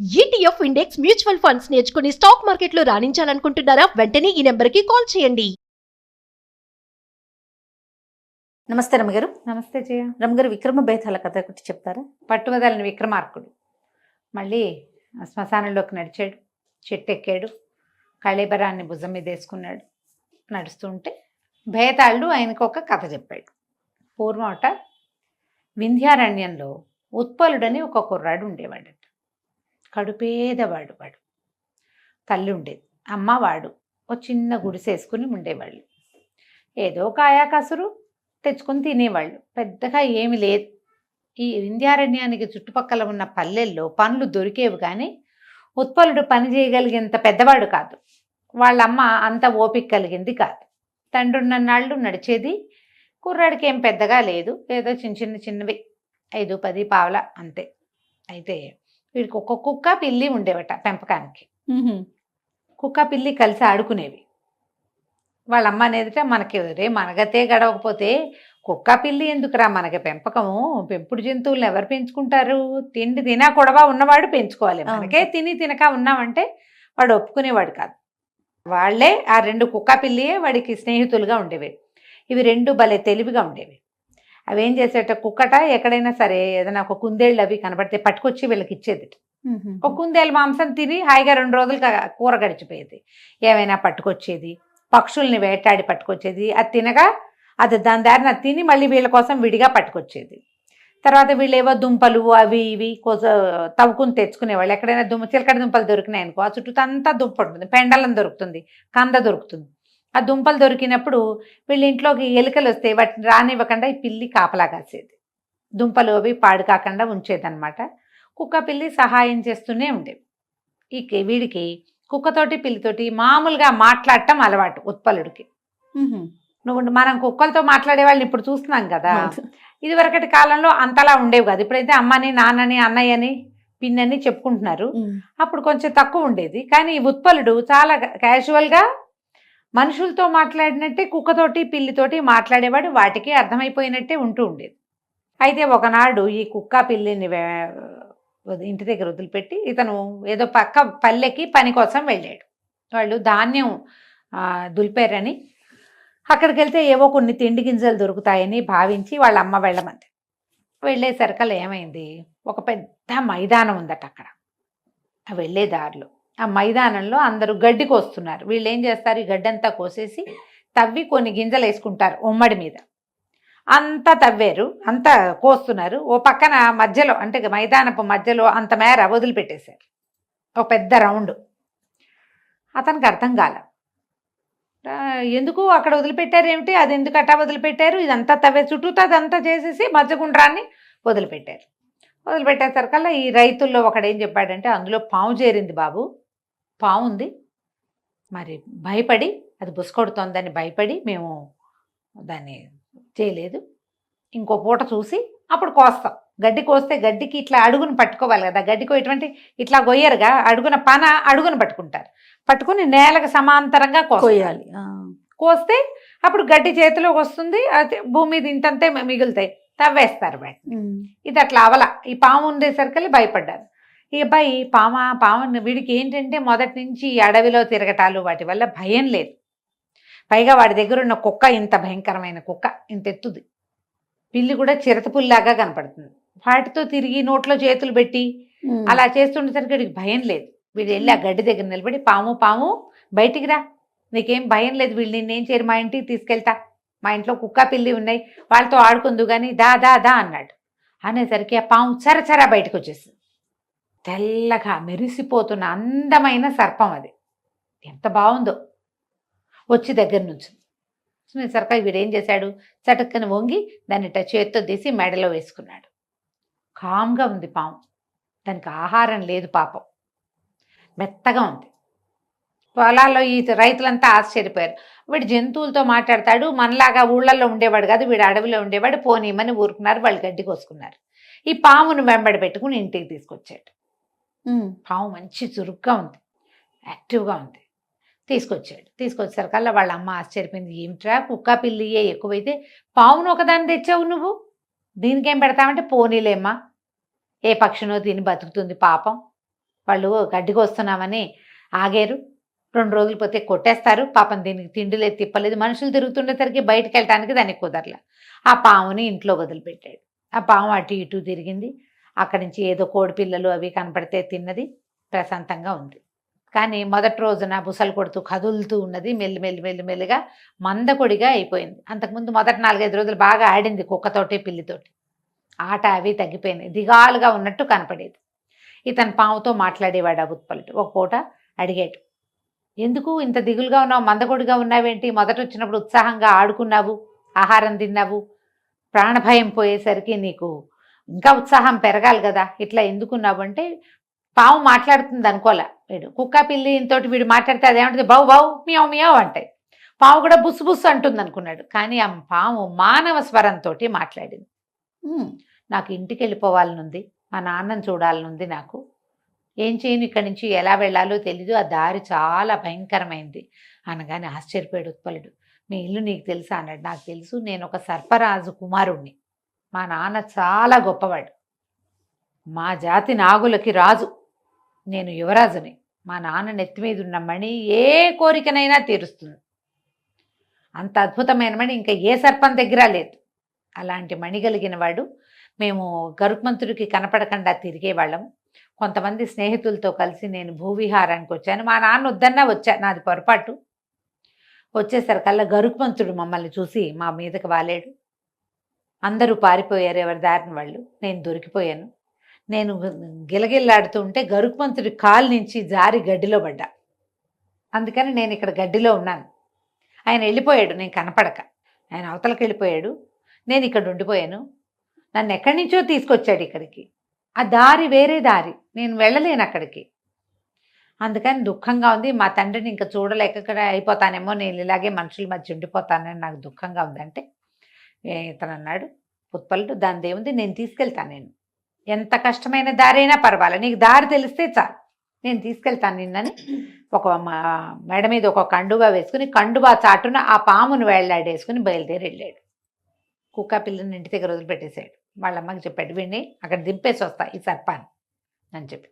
ETF index mutual funds నేర్చుకుని stock మార్కెట్లో రాణించాలనుకుంటున్నారా? వెంటనే ఈ నెంబర్కి కాల్ చేయండి. నమస్తే రమ్మగారు. నమస్తే జయ. రమ్మగారు, విక్రమ బేతాళ కథ ఒకటి చెప్తారా? పట్టువదలని విక్రమార్కుడు మళ్ళీ శ్మశానంలోకి నడిచాడు, చెట్టు ఎక్కాడు, కళేబరాన్ని భుజం మీద వేసుకున్నాడు. నడుస్తుంటే బేతాళుడు ఆయనకు ఒక కథ చెప్పాడు. పూర్వమట వింధ్యారణ్యంలో ఉత్పలుడని ఒక కుర్రాడు ఉండేవాడట. కడుపేదవాడు. వాడు తల్లి ఉండేది, అమ్మవాడు ఒక చిన్న గుడిసేసుకుని ఉండేవాళ్ళు. ఏదో కాయా కసురు తెచ్చుకొని తినేవాళ్ళు, పెద్దగా ఏమి లేదు. ఈ వింధ్యారణ్యానికి చుట్టుపక్కల ఉన్న పల్లెల్లో పనులు దొరికేవి, కానీ ఉత్పలుడు పని చేయగలిగేంత పెద్దవాడు కాదు. వాళ్ళమ్మ అంత ఓపిక కలిగింది కాదు. తండ్రి ఉన్ననాళ్ళు నడిచేది, కుర్రాడికి ఏం పెద్దగా లేదు, ఏదో చిన్నవి 5-10 పావల అంతే. అయితే వీడికి ఒక కుక్క పిల్లి ఉండేవట పెంపకానికి. కుక్క పిల్లి కలిసి ఆడుకునేవి. వాళ్ళ అమ్మ అనేదిట, మనకి మనగతే గడవకపోతే కుక్క పిల్లి ఎందుకురా మనకి పెంపకము, పెంపుడు జంతువులను ఎవరు పెంచుకుంటారు? తిండి తినా కొడవా ఉన్నవాడు పెంచుకోవాలి, మనకే తిని తినక ఉన్నామంటే వాడు ఒప్పుకునేవాడు కాదు. వాళ్లే ఆ 2 కుక్క పిల్లియే వాడికి స్నేహితులుగా ఉండేవి. ఇవి 2 భలే తెలివిగా ఉండేవి. అవి ఏం చేసేట, కుక్కట ఎక్కడైనా సరే ఏదైనా ఒక కుందేళ్ళు అవి కనబడితే పట్టుకొచ్చి వీళ్ళకి ఇచ్చేది. ఒక కుందేలు మాంసం తిని హాయిగా 2 రోజులు కూర గడిచిపోయేది. ఏమైనా పట్టుకొచ్చేది, పక్షుల్ని వేటాడి పట్టుకొచ్చేది. అది తినగా అది దాని దారిన తిని మళ్ళీ వీళ్ళ కోసం విడిగా పట్టుకొచ్చేది. తర్వాత వీళ్ళు ఏవో దుంపలు అవి ఇవి తవ్వుకుని తెచ్చుకునేవాళ్ళు. ఎక్కడైనా చిలకడ దుంపలు దొరికినాయి అనుకో, ఆ చుట్టూ అంతా దుంప ఉంటుంది, పెండలం దొరుకుతుంది, కంద దొరుకుతుంది. ఆ దుంపలు దొరికినప్పుడు వీళ్ళ ఇంట్లోకి ఎలుకలు వస్తే వాటిని రానివ్వకుండా ఈ పిల్లి కాపలా కాసేది, దుంపలు అవి పాడు కాకుండా ఉంచేదన్నమాట. కుక్క పిల్లి సహాయం చేస్తూనే ఉండేవి. వీడికి కుక్కతోటి పిల్లితోటి మామూలుగా మాట్లాడటం అలవాటు ఉత్పలుడికి. మనం కుక్కలతో మాట్లాడే వాళ్ళని ఇప్పుడు చూస్తున్నాం కదా, ఇదివరకటి కాలంలో అంతలా ఉండేవి కాదు. ఇప్పుడైతే అమ్మని, నాన్నని, అన్నయ్యని, పిన్నని చెప్పుకుంటున్నారు. అప్పుడు కొంచెం తక్కువ ఉండేది. కానీ ఈ ఉత్పలుడు చాలా క్యాజువల్గా మనుషులతో మాట్లాడినట్టే కుక్కతోటి పిల్లితోటి మాట్లాడేవాడు. వాటికి అర్థమైపోయినట్టే ఉంటూ ఉండేది. అయితే ఒకనాడు ఈ కుక్క పిల్లిని ఇంటి దగ్గర వదిలిపెట్టి ఇతను ఏదో పక్క పల్లెకి పని కోసం వెళ్ళాడు. వాళ్ళు ధాన్యం దులిపారని అక్కడికి వెళ్తే ఏవో కొన్ని తిండి గింజలు దొరుకుతాయని భావించి వాళ్ళ అమ్మ వెళ్ళమంది. వెళ్ళేసరికల్లా ఏమైంది, ఒక పెద్ద మైదానం ఉందట అక్కడ. వెళ్ళే దారిలో ఆ మైదానంలో అందరూ గడ్డి కోస్తున్నారు. వీళ్ళు ఏం చేస్తారు, ఈ గడ్డి అంతా కోసేసి తవ్వి కొన్ని గింజలు వేసుకుంటారు ఉమ్మడి మీద. అంతా తవ్వారు, అంతా కోస్తున్నారు. ఓ పక్కన మధ్యలో, అంటే మైదానపు మధ్యలో అంత మేర వదిలిపెట్టేశారు, ఒక పెద్ద రౌండ్. అతనికి అర్థం కాల, ఎందుకు అక్కడ వదిలిపెట్టారు ఏమిటి, అది ఎందుకు అట్టా వదిలిపెట్టారు, ఇదంతా తవ్వే చుట్టూతో అదంతా చేసేసి మధ్యగుండ్రాన్ని వదిలిపెట్టారు. వదిలిపెట్టేసరికల్లా ఈ రైతుల్లో ఒకడేం చెప్పాడంటే, అందులో పాము చేరింది బాబు, పాము ఉంది, మరి భయపడి అది బుసకొడుతోందని భయపడి మేము దాన్ని చేయలేదు, ఇంకో పూట చూసి అప్పుడు కోస్తాం. గడ్డి కోస్తే గడ్డికి ఇట్లా అడుగును పట్టుకోవాలి కదా, గడ్డికో ఎటువంటి ఇట్లా గొయ్యరుగా అడుగును పట్టుకుంటారు, పట్టుకుని నేలకు సమాంతరంగా కోయాలి. కోస్తే అప్పుడు గడ్డి చేతిలోకి వస్తుంది, అది భూమి మీద ఇంతంతే మిగులుతాయి, తవ్వేస్తారు వాటిని. ఇది అట్లా అవల. ఈ పాము ఉండేసరికి భయపడ్డారు. ఈ అబ్బాయి పాము వీడికి ఏంటంటే మొదటి నుంచి అడవిలో తిరగటాలు వాటి వల్ల భయం లేదు. పైగా వాడి దగ్గర ఉన్న కుక్క ఇంత భయంకరమైన కుక్క, ఇంత ఎత్తుది. పిల్లి కూడా చిరతపుల్లాగా కనపడుతుంది. వాటితో తిరిగి నోట్లో చేతులు పెట్టి అలా చేస్తుండేసరికి వీడికి భయం లేదు. వీడు వెళ్ళి ఆ గడ్డి దగ్గర నిలబడి, పాము బయటికి రా, నీకేం భయం లేదు, వీళ్ళు నిన్నేం చేయరు, మా ఇంటికి తీసుకెళ్తా, మా ఇంట్లో కుక్క పిల్లి ఉన్నాయి, వాళ్ళతో ఆడుకుందు కానీ దా దా దా అన్నాడు. అనేసరికి ఆ పాము చరచరా బయటకు వచ్చేసింది. తెల్లగా మెరిసిపోతున్న అందమైన సర్పం అది, ఎంత బాగుందో. వచ్చి దగ్గర నుంచి సరిగ్గా వీడేం చేశాడు, చటుక్కని వంగి దాన్ని చేత్తో తీసి మెడలో వేసుకున్నాడు. కామ్గా ఉంది పాము, దానికి ఆహారం లేదు పాపం, మెత్తగా ఉంది. పొలాల్లో ఈ రైతులంతా ఆశ్చర్యపోయారు. వీడు జంతువులతో మాట్లాడతాడు, మనలాగా ఊళ్ళల్లో ఉండేవాడు కాదు, వీడు అడవిలో ఉండేవాడు, పోనీమని ఊరుకున్నారు, వాళ్ళు గడ్డి కోసుకున్నారు. ఈ పామును వెంబడి పెట్టుకుని ఇంటికి తీసుకొచ్చాడు. పాము మంచి చురుగ్గా ఉంది, యాక్టివ్గా ఉంది. తీసుకొచ్చేసరికల్లా వాళ్ళ అమ్మ ఆశ్చర్యపోయింది, ఏమిట్రా కుక్క పిల్లియే ఎక్కువైతే పావును ఒకదాన్ని తెచ్చావు నువ్వు, దీనికేం పెడతామంటే, పోనీలేమ్మా, ఏ పక్షినో తిని బతుకుతుంది పాపం, వాళ్ళు గడ్డికి వస్తున్నామని ఆగారు. 2 రోజులు పోతే కొట్టేస్తారు. పాపం దీనికి తిండి లేదు, తిప్పలేదు. మనుషులు తిరుగుతుండేసరికి బయటకు వెళ్ళటానికి దానికి కుదరల. ఆ పాముని ఇంట్లో వదిలిపెట్టాడు. ఆ పాము అటు ఇటు తిరిగింది. అక్కడి నుంచి ఏదో కోడి పిల్లలు అవి కనపడితే తిన్నది. ప్రశాంతంగా ఉంది. కానీ మొదటి రోజున బుసలు కొడుతూ కదులుతూ ఉన్నది. మెల్లిగా మందకొడిగా అయిపోయింది. అంతకుముందు మొదటి 4-5 రోజులు బాగా ఆడింది కుక్కతోటి, పిల్లితోటి. ఆట అవి తగ్గిపోయినాయి. దిగాలుగా ఉన్నట్టు కనపడేది. ఇతను పాముతో మాట్లాడేవాడు ఆ ఉత్పలుడు. ఒక పూట అడిగాడు, ఎందుకు ఇంత దిగులుగా ఉన్నావు, మందకొడిగా ఉన్నావేంటి? మొదట వచ్చినప్పుడు ఉత్సాహంగా ఆడుకున్నావు, ఆహారం తిన్నావు, ప్రాణభయం పోయేసరికి నీకు ఇంకా ఉత్సాహం పెరగాలి కదా, ఇట్లా ఎందుకున్నావు అంటే, పాము మాట్లాడుతుంది అనుకోలే వీడు. కుక్క పిల్లి తోటి వీడు మాట్లాడితే అదేమంటుంది, బౌ బౌ మియావ్ మియావ్ అంటాయి. పాము కూడా బుస్సు బుస్సు అంటుంది అనుకున్నాడు. కానీ ఆ పాము మానవ స్వరంతో మాట్లాడింది. నాకు ఇంటికి వెళ్ళిపోవాలనుంది, మా నాన్నని చూడాలనుంది, నాకు ఏం చేయను, ఇక్కడి నుంచి ఎలా వెళ్ళాలో తెలీదు, ఆ దారి చాలా భయంకరమైంది అనగానే ఆశ్చర్యపోయాడు ఉత్పలుడు. మీ ఇల్లు నీకు తెలుసా అన్నాడు. నాకు తెలుసు, నేను ఒక సర్పరాజు కుమారుణ్ణి, మా నాన్న చాలా గొప్పవాడు, మా జాతి నాగులకి రాజు, నేను యువరాజుని, మా నాన్న నెత్తి మీద ఉన్న మణి ఏ కోరికనైనా తీరుస్తుంది, అంత అద్భుతమైన మణి ఇంకా ఏ సర్పం దగ్గర లేదు, అలాంటి మణి కలిగిన వాడు. మేము గరుత్మంతుడికి కనపడకుండా తిరిగేవాళ్ళం. కొంతమంది స్నేహితులతో కలిసి నేను భూవిహారానికి వచ్చాను. మా నాన్న వద్దన్నా వచ్చా, నాది పొరపాటు. వచ్చేసరికల్లా గరుత్మంతుడు మమ్మల్ని చూసి మా మీదకి వాలేడు. అందరూ పారిపోయారు ఎవరి దారిని వాళ్ళు. నేను దొరికిపోయాను. నేను గిలగిల్లాడుతూ ఉంటే గరుత్మంతుడి కాలు నుంచి జారి గడ్డిలో పడ్డా. అందుకని నేను ఇక్కడ గడ్డిలో ఉన్నాను. ఆయన వెళ్ళిపోయాడు, నేను కనపడక. ఆయన అవతలకి వెళ్ళిపోయాడు, నేను ఇక్కడ ఉండిపోయాను. నన్ను ఎక్కడి నుంచో తీసుకొచ్చాడు ఇక్కడికి. ఆ దారి వేరే దారి, నేను వెళ్ళలేను అక్కడికి. అందుకని దుఃఖంగా ఉంది. మా తండ్రిని ఇంకా చూడలేక ఇక్కడ అయిపోతానేమో, నేను ఇలాగే మనుషుల మధ్య ఉండిపోతానని నాకు దుఃఖంగా ఉందంటే, ఇతను అన్నాడు ఉత్పలుడు, దాని దేవుంది, నేను తీసుకెళ్తాను. నేను ఎంత కష్టమైన దారి అయినా పర్వాలేదు, నీకు దారి తెలిస్తే చాలు, నేను తీసుకెళ్తాను నిన్నని ఒక మెడ మీద ఒక కండువా వేసుకుని, కండువా చాటున ఆ పామును వేళ్లాడేసుకుని బయలుదేరి వెళ్ళాడు. కుక్క పిల్లని ఇంటి దగ్గర వదిలిపెట్టేశాడు. వాళ్ళ అమ్మకి చెప్పాడు, వీడిని అక్కడ దింపేసి వస్తా ఈ సర్పాన్ని అని చెప్పి.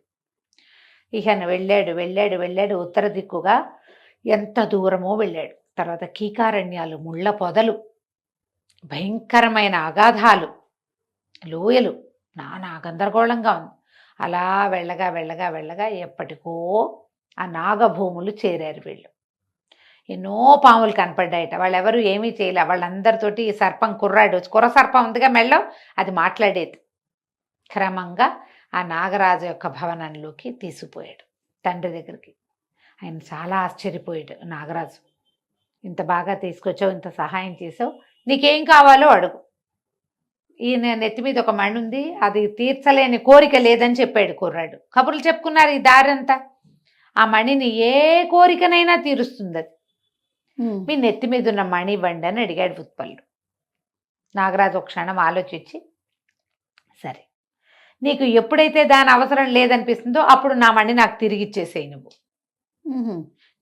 ఇహన వెళ్ళాడు ఉత్తర దిక్కుగా ఎంత దూరమో వెళ్ళాడు. తర్వాత కీకారణ్యాలు, ముళ్ళ పొదలు, భయంకరమైన అగాధాలు, లోయలు, నానా గందరగోళంగా ఉంది. అలా వెళ్ళగా ఎప్పటికో ఆ నాగభూములు చేరారు వీళ్ళు. ఎన్నో పాములు కనపడ్డాయట. వాళ్ళెవరు ఏమీ చేయలే. వాళ్ళందరితోటి ఈ సర్పం కుర్రాడు, కుర్ర సర్పం ఉందిగా మెళ్ళో, అది మాట్లాడేది. క్రమంగా ఆ నాగరాజు యొక్క భవనంలోకి తీసుకుపోయాడు తండ్రి దగ్గరికి. ఆయన చాలా ఆశ్చర్యపోయాడు. నాగరాజు, ఇంత బాగా తీసుకొచ్చావు, ఇంత సహాయం చేసావు, నీకేం కావాలో అడుగు. ఈయన నెత్తి మీద ఒక మణి ఉంది, అది తీర్చలేని కోరిక లేదని చెప్పాడు కుర్రాడు. కబుర్లు చెప్పుకున్నారు ఈ దారంతా. ఆ మణిని ఏ కోరికనైనా తీరుస్తుంది అది. మీ నెత్తి మీద ఉన్న మణి ఇవ్వండి అని అడిగాడు ఉత్పలుడు. నాగరాజు ఒక క్షణం ఆలోచించి, సరే, నీకు ఎప్పుడైతే దాని అవసరం లేదనిపిస్తుందో అప్పుడు నా మణి నాకు తిరిగి ఇచ్చేసేయి, నువ్వు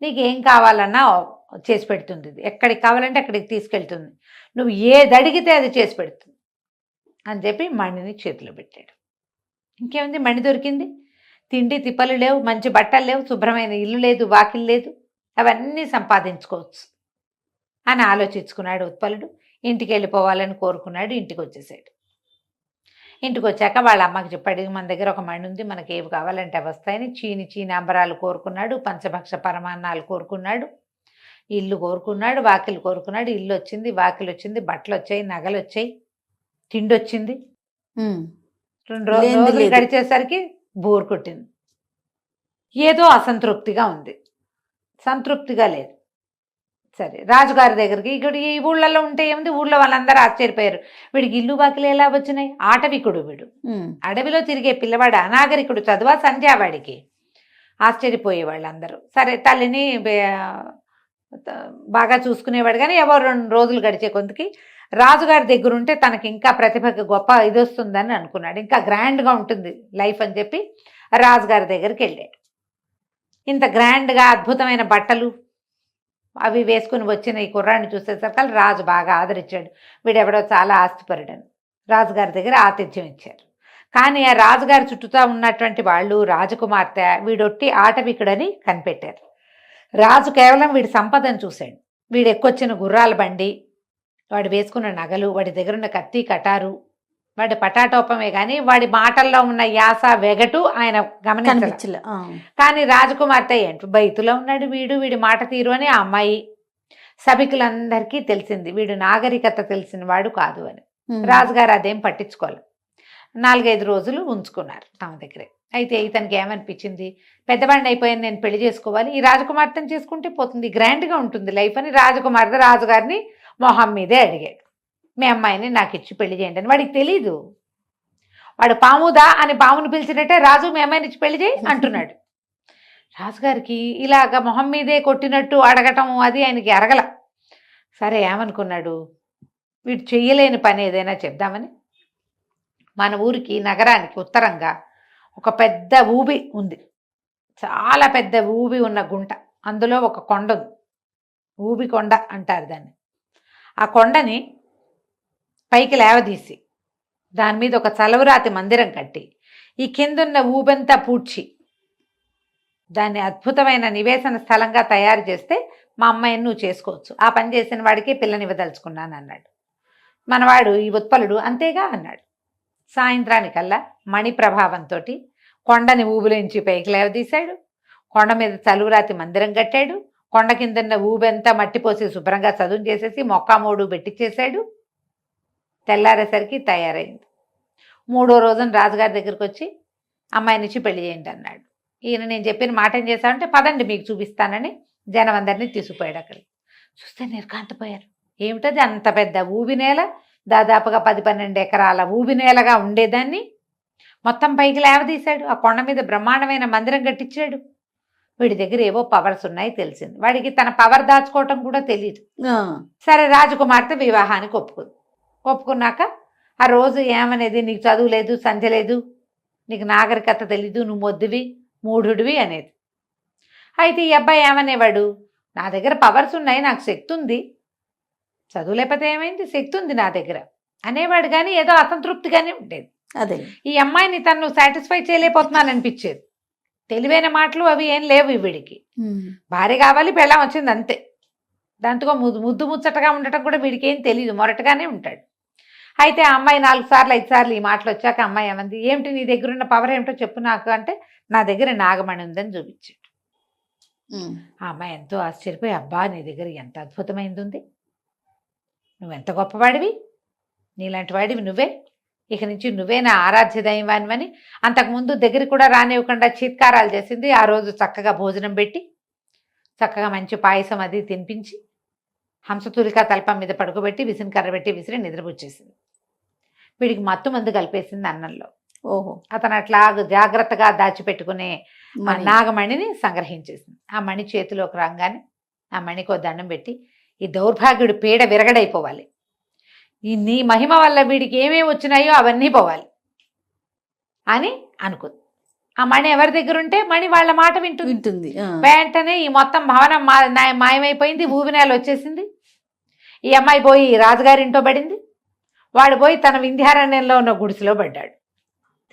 నీకేం కావాలన్నా చేసి పెడుతుంది, ఎక్కడికి కావాలంటే అక్కడికి తీసుకెళ్తుంది, నువ్వు ఏది అడిగితే అది చేసి పెడుతుంది అని చెప్పి మణిని చేతిలో పెట్టాడు. ఇంకేముంది, మణి దొరికింది. తిండి తిప్పలు లేవు, మంచి బట్టలు లేవు, శుభ్రమైన ఇల్లు లేదు, వాకిలు లేదు, అవన్నీ సంపాదించుకోవచ్చు అని ఆలోచించుకున్నాడు ఉత్పలుడు. ఇంటికి వెళ్ళిపోవాలని కోరుకున్నాడు. ఇంటికి వచ్చేసాడు. ఇంటికి వచ్చాక వాళ్ళ అమ్మకి చెప్పాడు, మన దగ్గర ఒక మణి ఉంది, మనకి ఏవి కావాలంటే అవి వస్తాయని. చీని అంబరాలు కోరుకున్నాడు, పంచభక్ష పరమాన్నాలు కోరుకున్నాడు, ఇల్లు కోరుకున్నాడు, వాకిలు కోరుకున్నాడు. ఇల్లు వచ్చింది, వాకిలు వచ్చింది, బట్టలు వచ్చాయి, నగలు వచ్చాయి, తిండి వచ్చింది. 2 రోజులు గడిచేసరికి బోర్ కొట్టింది. ఏదో అసంతృప్తిగా ఉంది, సంతృప్తిగా లేదు. సరే, రాజుగారి దగ్గరికి, ఇక్కడ ఈ ఊళ్ళల్లో ఉంటే ఏముంది, ఊళ్ళో వాళ్ళందరూ ఆశ్చర్యపోయారు. వీడికి ఇల్లు వాకిలు ఎలా వచ్చినాయి, ఆటవికుడు వీడు, అడవిలో తిరిగే పిల్లవాడు, అనాగరికుడు, చదువా సంధ్యా వాడికి. ఆశ్చర్యపోయే వాళ్ళందరూ. సరే, తల్లిని బాగా చూసుకునేవాడు. కానీ ఎవరు 2 రోజులు గడిచే కొంతకి రాజుగారి దగ్గర ఉంటే తనకి ఇంకా ప్రతిభకి గొప్ప ఇది వస్తుందని అనుకున్నాడు, ఇంకా గ్రాండ్గా ఉంటుంది లైఫ్ అని చెప్పి రాజుగారి దగ్గరికి వెళ్ళాడు. ఇంత గ్రాండ్గా అద్భుతమైన బట్టలు అవి వేసుకుని వచ్చిన ఈ కుర్రాన్ని చూసేసరికి రాజు బాగా ఆదరించాడు. వీడెవడో చాలా ఆస్తిపరుడని రాజుగారి దగ్గర ఆతిథ్యం ఇచ్చారు. కానీ ఆ రాజుగారి చుట్టూతా ఉన్నటువంటి వాళ్ళు రాజకుమార్తె వీడొట్టి ఆటవికుడని కనిపెట్టారు. రాజు కేవలం వీడి సంపదను చూశాడు. వీడు ఎక్కొచ్చిన గుర్రాల బండి, వాడు వేసుకున్న నగలు, వాడి దగ్గరున్న కత్తి కటారు, వాడి పటాటోపమే కానీ వాడి మాటల్లో ఉన్న యాస వెగటు ఆయన గమనించాలి. కనిపించలే. కానీ రాజకుమార్తె ఏంటి బయతులో ఉన్నాడు వీడి మాట తీరు అని ఆ అమ్మాయి సభికులందరికీ తెలిసింది. వీడు నాగరికత తెలిసిన వాడు కాదు అని. రాజుగారు అదేం పట్టించుకోవాలి. 4-5 రోజులు ఉంచుకున్నారు తమ దగ్గరే. అయితే ఇతనికి ఏమనిపించింది, పెద్దవాడిని అయిపోయాను, నేను పెళ్లి చేసుకోవాలి, ఈ రాజకుమార్తెను చేసుకుంటే పోతుంది, గ్రాండ్గా ఉంటుంది లైఫ్ అని రాజకుమార్తె రాజుగారిని మొహం మీదే అడిగాడు. మీ అమ్మాయిని నాకు ఇచ్చి పెళ్లి చేయండి అని. వాడికి తెలీదు. వాడు పాముదా అని పామును పిలిచినట్టే రాజు మీ అమ్మాయిని ఇచ్చి పెళ్లి చేయి అంటున్నాడు. రాజుగారికి ఇలాగ మొహం మీదే కొట్టినట్టు అడగటం అది ఆయనకి అరగల. సరే ఏమనుకున్నాడు, వీడు చెయ్యలేని పని ఏదైనా చెప్దామని మన ఊరికి నగరానికి ఉత్తరంగా ఒక పెద్ద ఊబి ఉంది. చాలా పెద్ద ఊబి ఉన్న గుంట, అందులో ఒక కొండ ఉంది. ఊబి కొండ అంటారు దాన్ని. ఆ కొండని పైకి లేవదీసి దాని మీద ఒక చలవరాతి మందిరం కట్టి ఈ కిందున్న ఊబెంతా పూడ్చి దాన్ని అద్భుతమైన నివేశన స్థలంగా తయారు చేస్తే మా అమ్మాయిని నువ్వు చేసుకోవచ్చు, ఆ పని చేసిన వాడికి పిల్లనివ్వదలుచుకున్నాను అన్నాడు. మనవాడు ఈ ఉత్పలుడు అంతేగా అన్నాడు. సాయంత్రానికల్లా మణి ప్రభావంతో కొండని ఊబులోంచి పైకి లేవదీశాడు. కొండ మీద చలువురాతి మందిరం కట్టాడు. కొండ కిందన్న ఊబెంతా మట్టిపోసి శుభ్రంగా చదువు చేసేసి మొక్కామోడు పెట్టించేశాడు. తెల్లారేసరికి తయారైంది. 3వ రోజున రాజుగారి దగ్గరికి వచ్చి అమ్మాయినిచ్చి పెళ్లి చేయండి అన్నాడు. ఈయన నేను చెప్పిన మాట ఏం చేశానంటే పదండి మీకు చూపిస్తానని జనం అందరినీ తీసుకుపోయాడు. అక్కడికి చూస్తే నిర్కాంతపోయారు. ఏమిటది అంత పెద్ద ఊబి నేల, దాదాపుగా 10-12 ఎకరాల ఊబి నేలగా ఉండేదాన్ని మొత్తం పైకి లేవదీశాడు. ఆ కొండ మీద బ్రహ్మాండమైన మందిరం కట్టించాడు. వీడి దగ్గర ఏవో పవర్స్ ఉన్నాయి తెలిసింది. వాడికి తన పవర్ దాచుకోవటం కూడా తెలియదు. సరే రాజకుమార్తె వివాహానికి ఒప్పుకున్నాక ఆ రోజు ఏమనేది, నీకు చదువు లేదు, సంధ్య లేదు, నీకు నాగరికత తెలీదు, నువ్వు మొద్దువి మూఢుడివి అనేది. అయితే ఈ అబ్బాయి ఏమనేవాడు, నా దగ్గర పవర్స్ ఉన్నాయి, నాకు శక్తి ఉంది, చదువు లేకపోతే ఏమైంది, శక్తి ఉంది నా దగ్గర అనేవాడు. కానీ ఏదో అసంతృప్తిగానే ఉండేది. అదే ఈ అమ్మాయిని తను సాటిస్ఫై చేయలేకపోతున్నాను అనిపించేది. తెలివైన మాటలు అవి ఏం లేవు వీడికి. భార్య కావాలి, పెళ్ళాం వచ్చింది అంతే. దాంతో ముద్దు ముచ్చటగా ఉండటం కూడా వీడికి ఏం తెలియదు, మొరటగానే ఉంటాడు. అయితే ఆ అమ్మాయి 4 సార్లు 5 సార్లు ఈ మాటలు వచ్చాక అమ్మాయి ఏమంది, ఏమిటి నీ దగ్గర ఉన్న పవర్ ఏమిటో చెప్పు నాకు అంటే, నా దగ్గర నాగమణి ఉందని చూపించాడు. ఆ అమ్మాయి ఎంతో ఆశ్చర్యపోయి, అబ్బా నీ దగ్గర ఎంత అద్భుతమైంది ఉంది, నువ్వెంత గొప్పవాడివి, నీలాంటి వాడివి నువ్వే, ఇక నుంచి నువ్వే నా ఆరాధ్య దైవానివని అంతకుముందు దగ్గర కూడా రానివ్వకుండా చీత్కారాలు చేసింది. ఆ రోజు చక్కగా భోజనం పెట్టి చక్కగా మంచి పాయసం అది తినిపించి హంసతూలికా తల్పం మీద పడుకోబెట్టి విసిని కర్ర పెట్టి విసిరి నిద్రపుచ్చేసింది. వీడికి మత్తు మందు కలిపేసింది అన్నంలో. ఓహో. అతను అట్లా జాగ్రత్తగా దాచిపెట్టుకునే ఆ నాగమణిని సంగ్రహించేసింది. ఆ మణి చేతిలోకి రాగానే ఆ మణికో దండం పెట్టి, ఈ దౌర్భాగ్యుడు పీడ విరగడైపోవాలి, ఈ నీ మహిమ వల్ల వీడికి ఏమేమి వచ్చినాయో అవన్నీ పోవాలి అని అనుకుంది. ఆ మణి ఎవరి దగ్గర ఉంటే మణి వాళ్ళ మాట వింటుంది. వెంటనే ఈ మొత్తం భవనం మాయమైపోయింది, ఊబినేలు వచ్చేసింది. ఈ అమ్మాయి పోయి రాజుగారి ఇంట్లో పడింది. వాడు పోయి తన వింధ్యారణ్యంలో ఉన్న గుడిసెలో పడ్డాడు.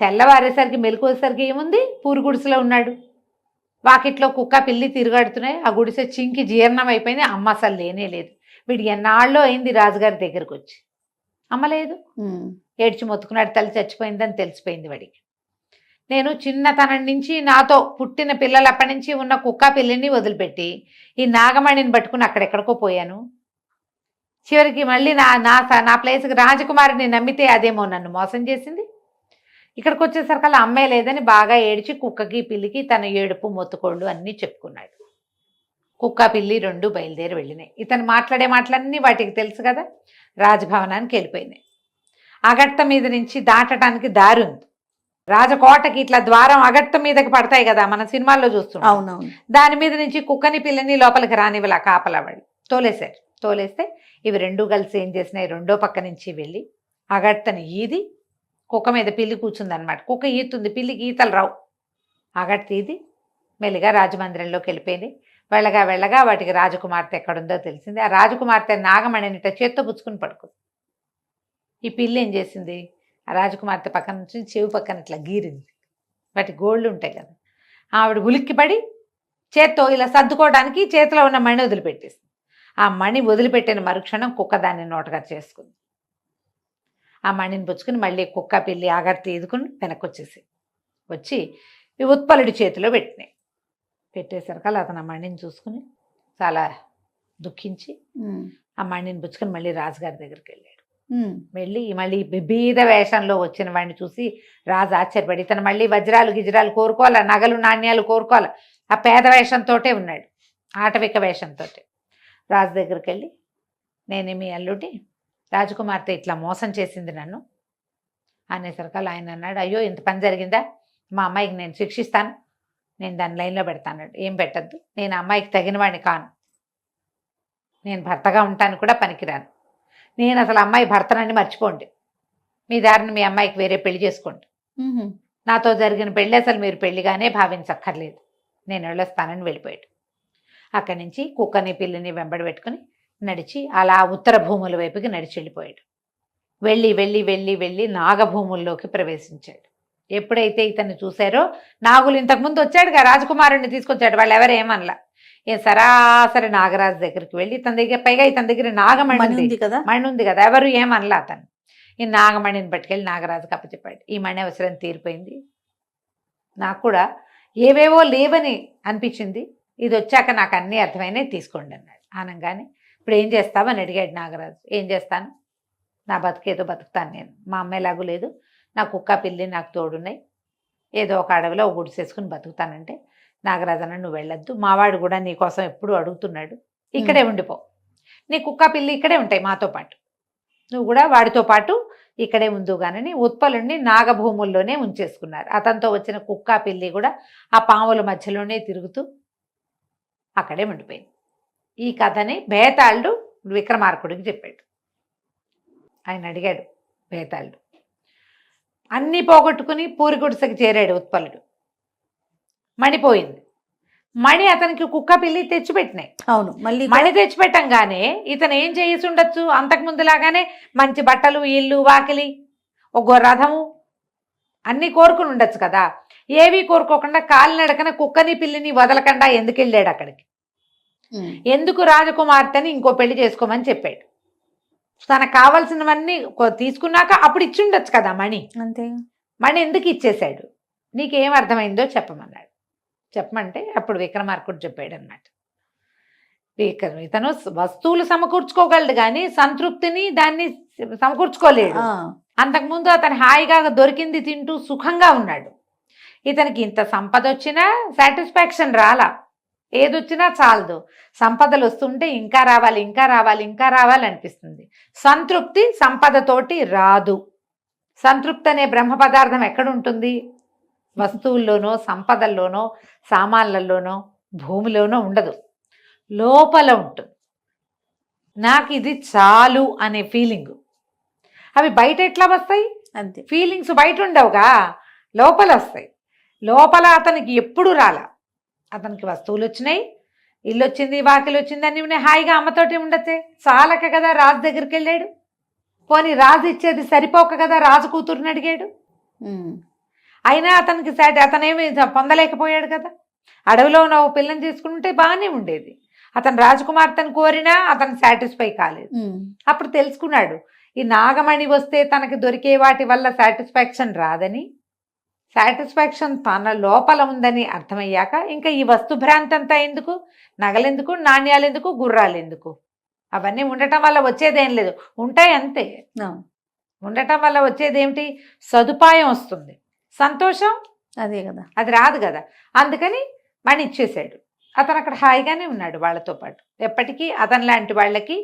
తెల్లవారేసరికి మెలకువసరికి ఏముంది, పూరు గుడిసెలో ఉన్నాడు. వాకిట్లో కుక్క పిల్లి తిరుగాడుతున్నాయి. ఆ గుడిసె చింకి జీర్ణం అయిపోయింది. అమ్మ అసలు లేనే లేదు. వీడికి ఎన్నాళ్ళో అయింది రాజుగారి దగ్గరకు వచ్చి, అమ్మ లేదు. ఏడ్చి మొత్తుకున్నాడు. తల్లి చచ్చిపోయిందని తెలిసిపోయింది వాడికి. నేను చిన్నతనం నుంచి నాతో పుట్టిన పిల్లలప్పటి నుంచి ఉన్న కుక్క పిల్లిని వదిలిపెట్టి ఈ నాగమణిని పట్టుకుని అక్కడెక్కడికో పోయాను. చివరికి మళ్ళీ నా ప్లేస్కి రాజకుమారిని నమ్మితే అదేమో నన్ను మోసం చేసింది. ఇక్కడికి వచ్చేసరికల్లా అమ్మే లేదని బాగా ఏడ్చి కుక్కకి పిల్లికి తన ఏడుపు మొత్తుకోళ్ళు అన్నీ చెప్పుకున్నాడు. కుక్క పిల్లి 2 బయలుదేరి వెళ్ళినాయి. ఇతను మాట్లాడే మాటలన్నీ వాటికి తెలుసు కదా. రాజభవనానికి వెళ్ళిపోయినాయి. అగట్ట మీద నుంచి దాటడానికి దారి ఉంది. రాజకోటకి ఇట్లా ద్వారం అగట్ట మీదకి పడతాయి కదా, మన సినిమాల్లో చూస్తున్నాం. అవునవును. దాని మీద నుంచి కుక్కని పిల్లని లోపలికి రానివ్వలా కాపలా వాళ్ళు తోలేశారు. తోలేస్తే ఇవి 2 కలిసి ఏం చేసినాయి, రెండో పక్క నుంచి వెళ్ళి అగట్టని ఈది కుక్క మీద పిల్లి కూర్చుందనమాట. కుక్క ఈతుంది, పిల్లికి ఈతలు రావు. అగట్ట ఈది మెల్లిగా రాజమందిరంలోకి వెళ్ళిపోయింది. వెళ్ళగా వెళ్ళగా వాటికి రాజకుమార్తె ఎక్కడుందో తెలిసింది. ఆ రాజకుమార్తె నాగమణిని చేత్తో పుచ్చుకుని పడుకుంది. ఈ పిల్లి ఏం చేసింది, ఆ రాజకుమార్తె పక్కన నుంచి చెవి పక్కన ఇట్లా గీరింది. వాటి గోళ్ళు ఉంటాయి కదా. ఆవిడ ఉలిక్కిపడి చేత్తో ఇలా సర్దుకోవడానికి చేతిలో ఉన్న మణి వదిలిపెట్టేసింది. ఆ మణి వదిలిపెట్టిన మరుక్షణం కుక్క దాన్ని నోటగా చేసుకుంది. ఆ మణిని పుచ్చుకుని మళ్ళీ కుక్క పిల్లి ఆగర్తి ఎదుకుని వెనక్కి వచ్చి ఈ ఉత్పలుడి చేతిలో పెట్టేసరికల్లా అతను ఆ మణిని చూసుకుని చాలా దుఃఖించి ఆ మణిని పుచ్చుకొని మళ్ళీ రాజుగారి దగ్గరికి వెళ్ళాడు. వెళ్ళి మళ్ళీ బీద వేషంలో వచ్చిన వాడిని చూసి రాజు ఆశ్చర్యపడి, ఇతను మళ్ళీ వజ్రాలు గిజ్రాలు కోరుకోవాలా, నగలు నాణ్యాలు కోరుకోవాలా, ఆ పేద వేషంతోటే ఉన్నాడు, ఆటవిక వేషంతో. రాజు దగ్గరికి వెళ్ళి, నేను మీ అల్లుడి రాజకుమార్తె ఇట్లా మోసం చేసింది నన్ను అనేసరికల్లా ఆయన అన్నాడు, అయ్యో ఇంత పని జరిగిందా, మా అమ్మాయికి నేను శిక్షిస్తాను, నేను దాని లైన్లో పెడతాను. ఏం పెట్టద్దు, నేను అమ్మాయికి తగిన వాడిని కాను, నేను భర్తగా ఉంటాను కూడా పనికిరాను, నేను అసలు అమ్మాయి భర్తనని మర్చిపోండి, మీ దారిని మీ అమ్మాయికి వేరే పెళ్లి చేసుకోండి, నాతో జరిగిన పెళ్ళి అసలు మీరు పెళ్లిగానే భావించక్కర్లేదు, నేను వెళ్ళొస్తానని వెళ్ళిపోయాడు. అక్కడి నుంచి కుక్కని పిల్లిని వెంబడి పెట్టుకుని నడిచి అలా ఉత్తర భూముల వైపుకి నడిచి వెళ్ళిపోయాడు. వెళ్ళి వెళ్ళి వెళ్ళి వెళ్ళి నాగభూముల్లోకి ప్రవేశించాడు. ఎప్పుడైతే ఇతన్ని చూశారో, నాగులు ఇంతకుముందు వచ్చాడుగా, రాజకుమారుడిని తీసుకొచ్చాడు, వాళ్ళు ఎవరేమనలా. సరాసరి నాగరాజు దగ్గరికి వెళ్ళి ఇతని దగ్గర, పైగా ఇతని దగ్గర నాగమణి ఉంది కదా, ఎవరు ఏమనలా అతను. ఈ నాగమణిని పట్టుకెళ్ళి నాగరాజుకి అప్పచెప్పాడు. ఈ మణి అవసరం తీరిపోయింది, నాకు కూడా ఏవేవో లేవని అనిపించింది, ఇది వచ్చాక నాకు అన్నీ అర్థమైనవి, తీసుకోండి అన్నాడు. అనగానే ఇప్పుడు ఏం చేస్తావని అడిగాడు నాగరాజు. ఏం చేస్తాను, నా బతుకేదో బతుకుతాను నేను, మా అమ్మాయిలాగు లేదు, నా కుక్క పిల్లి నాకు తోడున్నాయి, ఏదో ఒక అడవిలో ఒక గుడిసేసుకుని బతుకుతానంటే, నాగరాజు అన్న నువ్వు వెళ్ళొద్దు, మావాడు కూడా నీ కోసం ఎప్పుడు అడుగుతున్నాడు, ఇక్కడే ఉండిపో, నీ కుక్క పిల్లి ఇక్కడే ఉంటాయి మాతో పాటు, నువ్వు కూడా వాడితో పాటు ఇక్కడే ఉందుగానని ఉత్పలుణ్ణి నాగభూముల్లోనే ఉంచేసుకున్నారు. అతనితో వచ్చిన కుక్క పిల్లి కూడా ఆ పాముల మధ్యలోనే తిరుగుతూ అక్కడే ఉండిపోయింది. ఈ కథని బేతాళుడు విక్రమార్కుడికి చెప్పాడు. ఆయన అడిగాడు బేతాళుడు, అన్నీ పోగొట్టుకుని పూరి గుడిసెకి చేరాడు ఉత్పలుడు, మణిపోయింది, మణి అతనికి కుక్క పిల్లి తెచ్చిపెట్టినాయి. అవును, మళ్ళీ మణి తెచ్చిపెట్టంగానే ఇతను ఏం చేసి ఉండొచ్చు, అంతకుముందులాగానే మంచి బట్టలు, ఇల్లు, వాకిలి, ఒక రథము అన్నీ కోరుకుని ఉండొచ్చు కదా. ఏవి కోరుకోకుండా కాలినడకన కుక్కని పిల్లిని వదలకుండా ఎందుకు వెళ్ళాడు అక్కడికి, ఎందుకు రాజకుమార్తెని ఇంకో పెళ్లి చేసుకోమని చెప్పాడు. తనకు కావాల్సినవన్నీ తీసుకున్నాక అప్పుడు ఇచ్చి ఉండొచ్చు కదా మణి. అంతే, మణి ఎందుకు ఇచ్చేశాడు, నీకేం అర్థమైందో చెప్పమన్నాడు. చెప్పమంటే అప్పుడు విక్రమార్కుడు చెప్పాడు అన్నమాట. ఇతను వస్తువులు సమకూర్చుకోగలడు కానీ సంతృప్తిని దాన్ని సమకూర్చుకోలేడు. అంతకుముందు అతను హాయిగా దొరికింది తింటూ సుఖంగా ఉన్నాడు. ఇతనికి ఇంత సంపద వచ్చినా సాటిస్ఫాక్షన్ రాలా, ఏదొచ్చినా చాలదు, సంపదలు వస్తుంటే ఇంకా రావాలి ఇంకా రావాలి ఇంకా రావాలి అనిపిస్తుంది. సంతృప్తి సంపదతోటి రాదు. సంతృప్తి అనే బ్రహ్మ పదార్థం ఎక్కడుంటుంది, వస్తువుల్లోనో సంపదల్లోనో సామాన్లలోనో భూమిలోనో ఉండదు, లోపల ఉంటుంది. నాకు ఇది చాలు అనే ఫీలింగ్, అవి బయట ఎట్లా వస్తాయి, అంతే, ఫీలింగ్స్ బయట ఉండవుగా, లోపల వస్తాయి. లోపల అతనికి ఎప్పుడు రాలా, అతనికి వస్తువులు వచ్చినాయి, ఇల్లు వచ్చింది, వాకిలు వచ్చింది, అన్నీ ఉన్నాయి, హాయిగా అమ్మతోటి ఉండొచ్చే, చాలక కదా రాజు దగ్గరికి వెళ్ళాడు. పోనీ రాజు ఇచ్చేది సరిపోక కదా రాజు కూతురుని అడిగాడు. అయినా అతనికి అతనేమి పొందలేకపోయాడు కదా. అడవిలో ఉన్న ఓ పిల్లని తీసుకుంటే బాగానే ఉండేది, అతను రాజకుమార్తెను కోరినా అతను సాటిస్ఫై కాలేదు. అప్పుడు తెలుసుకున్నాడు, ఈ నాగమణి వస్తే తనకి దొరికే వాటి వల్ల సాటిస్ఫాక్షన్ రాదని, సాటిస్ఫాక్షన్ తన లోపల ఉందని అర్థమయ్యాక ఇంకా ఈ వస్తుభ్రాంతి అంతా ఎందుకు, నగలెందుకు, నాణ్యాలు ఎందుకు, గుర్రాలు ఎందుకు, అవన్నీ ఉండటం వల్ల వచ్చేదేం లేదు, ఉంటాయి అంతే. ఉండటం వల్ల వచ్చేది ఏమిటి, సదుపాయం వస్తుంది, సంతోషం అదే కదా, అది రాదు కదా. అందుకని మణి ఇచ్చేసాడు. అతను అక్కడ హాయిగానే ఉన్నాడు వాళ్ళతో పాటు. ఎప్పటికీ అతని లాంటి వాళ్ళకి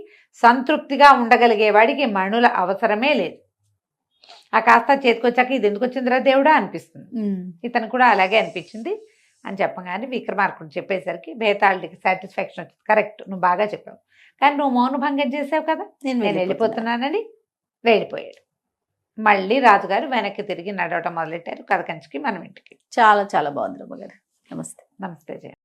సంతృప్తిగా ఉండగలిగే వాడికి మణుల అవసరమే లేదు. ఆ కాస్త చేతికొచ్చాక ఇది ఎందుకు వచ్చిందిరా దేవుడా అనిపిస్తుంది. ఇతను కూడా అలాగే అనిపించింది అని చెప్పగానే విక్రమార్కుడు చెప్పేసరికి బేతాళుడికి సాటిస్ఫాక్షన్ వచ్చింది. కరెక్ట్, నువ్వు బాగా చెప్పావు, కానీ నువ్వు మౌనభంగం చేసావు కదా, నేను వెళ్ళిపోతున్నానని వెళ్ళిపోయాడు. మళ్ళీ రాజుగారు వెనక్కి తిరిగి నడవటం మొదలెట్టారు. కథ కంచికి మనం ఇంటికి. చాలా చాలా బాగుంది రమ్మగారు. నమస్తే. నమస్తే జయ.